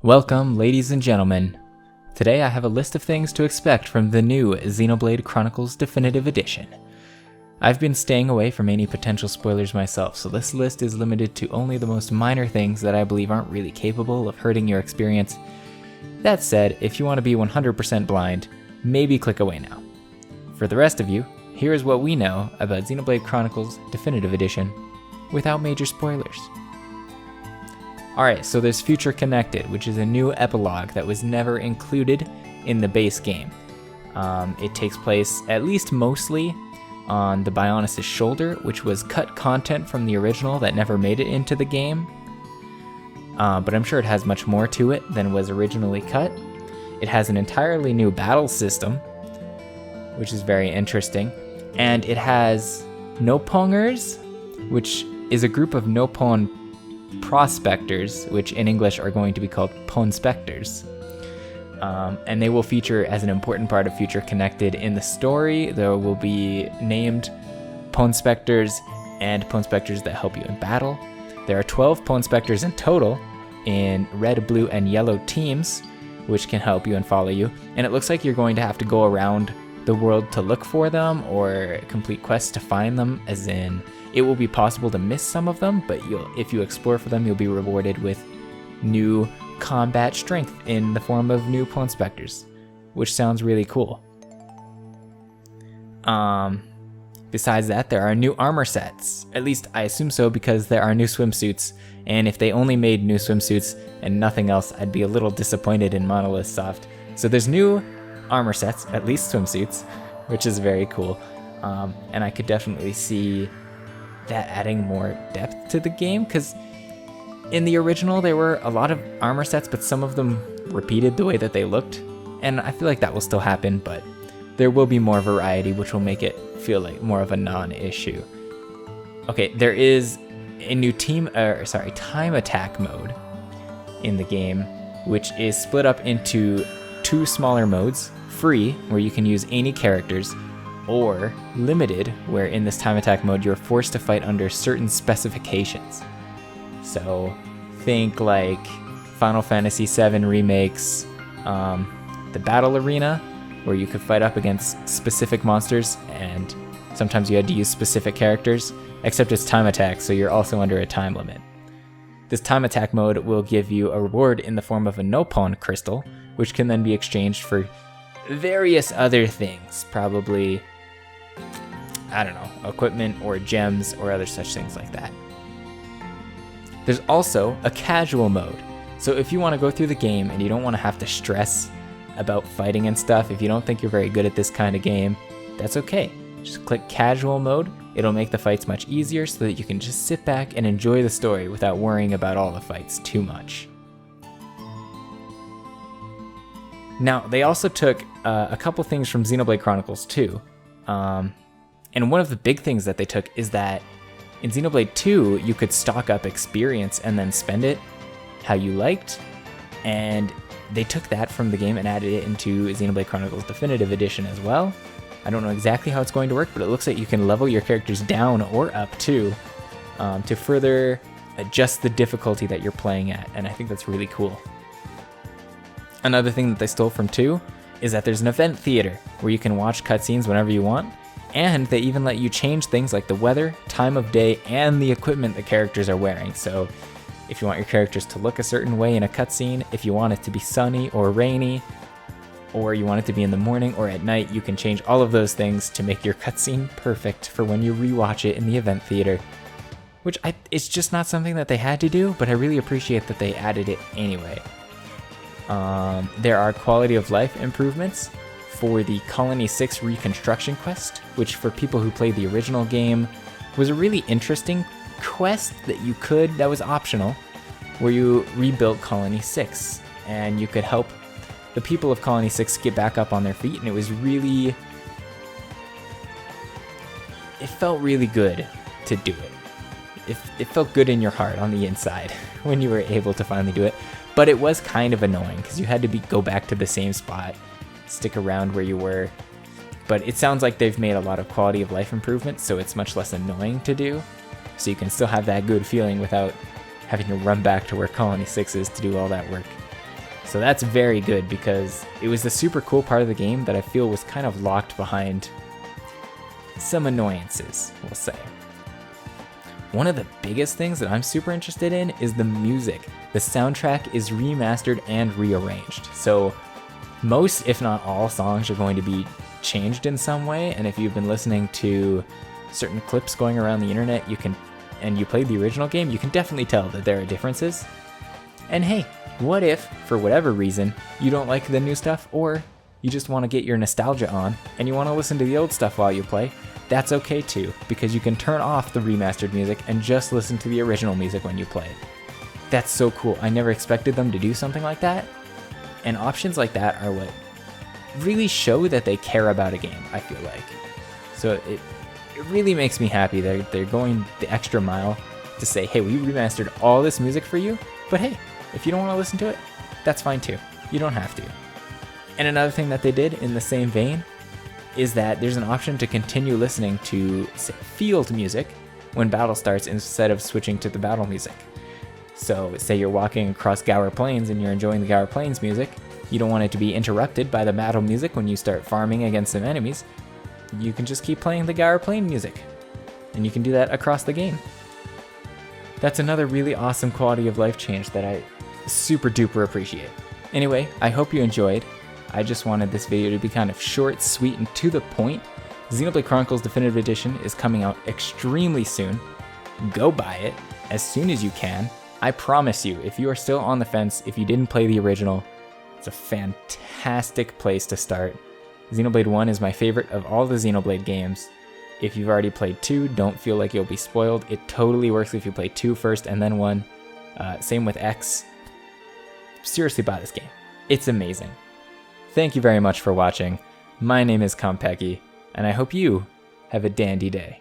Welcome, ladies and gentlemen. Today I have a list of things to expect from the new Xenoblade Chronicles Definitive Edition. I've been staying away from any potential spoilers myself, so this list is limited to only the most minor things that I believe aren't really capable of hurting your experience. That said, if you want to be 100% blind, maybe click away now. For the rest of you, here is what we know about Xenoblade Chronicles Definitive Edition without major spoilers. Alright, so there's Future Connected, which is a new epilogue that was never included in the base game. It takes place, at least mostly, on the Bionis' shoulder, which was cut content from the original that never made it into the game. But I'm sure it has much more to it than was originally cut. It has an entirely new battle system, which is very interesting. And it has Nopongers, which is a group of Nopon prospectors, which in English are going to be called Ponspectors. And they will feature as an important part of Future Connected in the story. There will be named Ponspectors and Ponspectors that help you in battle. There are 12 Ponspectors in total in red, blue, and yellow teams, which can help you and follow you. And it looks like you're going to have to go around the world to look for them or complete quests to find them, as in it will be possible to miss some of them, but if you explore for them, you'll be rewarded with new combat strength in the form of new Ponspectors, which sounds really cool. Besides that, there are new armor sets. At least I assume so, because there are new swimsuits, and if they only made new swimsuits and nothing else, I'd be a little disappointed in Monolith Soft. So there's new armor sets, at least swimsuits, which is very cool. And I could definitely see that adding more depth to the game, because in the original there were a lot of armor sets, but some of them repeated the way that they looked, and I feel like that will still happen, but there will be more variety, which will make it feel like more of a non-issue. Okay, there is a new time attack mode in the game, which is split up into two smaller modes: free, where you can use any characters, or limited, where in this time attack mode you're forced to fight under certain specifications. So think like Final Fantasy VII remakes, the battle arena, where you could fight up against specific monsters, and sometimes you had to use specific characters, except it's time attack, so you're also under a time limit. This time attack mode will give you a reward in the form of a Nopon crystal, which can then be exchanged for various other things, probably, I don't know, equipment or gems or other such things like that. There's also a casual mode. So if you want to go through the game and you don't want to have to stress about fighting and stuff, if you don't think you're very good at this kind of game, that's okay. Just click casual mode. It'll make the fights much easier so that you can just sit back and enjoy the story without worrying about all the fights too much. Now, they also took a couple things from Xenoblade Chronicles 2. And one of the big things that they took is that in Xenoblade 2, you could stock up experience and then spend it how you liked. And they took that from the game and added it into Xenoblade Chronicles Definitive Edition as well. I don't know exactly how it's going to work, but it looks like you can level your characters down or up too, to further adjust the difficulty that you're playing at. And I think that's really cool. Another thing that they stole from 2 is that there's an event theater where you can watch cutscenes whenever you want, and they even let you change things like the weather, time of day, and the equipment the characters are wearing. So if you want your characters to look a certain way in a cutscene, if you want it to be sunny or rainy, or you want it to be in the morning or at night, you can change all of those things to make your cutscene perfect for when you rewatch it in the event theater. Which it's just not something that they had to do, but I really appreciate that they added it anyway. There are quality of life improvements for the Colony 6 reconstruction quest, which for people who played the original game was a really interesting quest that was optional, where you rebuilt Colony 6 and you could help the people of Colony 6 get back up on their feet, and it felt really good to do it. It felt good in your heart on the inside when you were able to finally do it. But it was kind of annoying because you had to go back to the same spot, stick around where you were. But it sounds like they've made a lot of quality of life improvements, so it's much less annoying to do. So you can still have that good feeling without having to run back to where Colony 6 is to do all that work. So that's very good because it was a super cool part of the game that I feel was kind of locked behind some annoyances, we'll say. One of the biggest things that I'm super interested in is the music. The soundtrack is remastered and rearranged. So most, if not all, songs are going to be changed in some way. And if you've been listening to certain clips going around the internet, and you played the original game, you can definitely tell that there are differences. And hey, what if, for whatever reason, you don't like the new stuff, or you just want to get your nostalgia on and you want to listen to the old stuff while you play? That's okay too, because you can turn off the remastered music and just listen to the original music when you play. That's so cool. I never expected them to do something like that. And options like that are what really show that they care about a game, I feel like. So it really makes me happy that they're going the extra mile to say, hey, we remastered all this music for you, but hey, if you don't want to listen to it, that's fine too. You don't have to. And another thing that they did in the same vein is that there's an option to continue listening to field music when battle starts instead of switching to the battle music. So say you're walking across Gaur Plains and you're enjoying the Gaur Plains music, you don't want it to be interrupted by the battle music when you start farming against some enemies, you can just keep playing the Gaur Plain music. And you can do that across the game. That's another really awesome quality of life change that I super duper appreciate. Anyway, I hope you enjoyed. I just wanted this video to be kind of short, sweet, and to the point. Xenoblade Chronicles Definitive Edition is coming out extremely soon. Go buy it as soon as you can. I promise you, if you are still on the fence, if you didn't play the original, it's a fantastic place to start. Xenoblade 1 is my favorite of all the Xenoblade games. If you've already played 2, don't feel like you'll be spoiled. It totally works if you play 2 first and then 1. Same with X. Seriously, buy this game. It's amazing. Thank you very much for watching. My name is Khanpeki, and I hope you have a dandy day.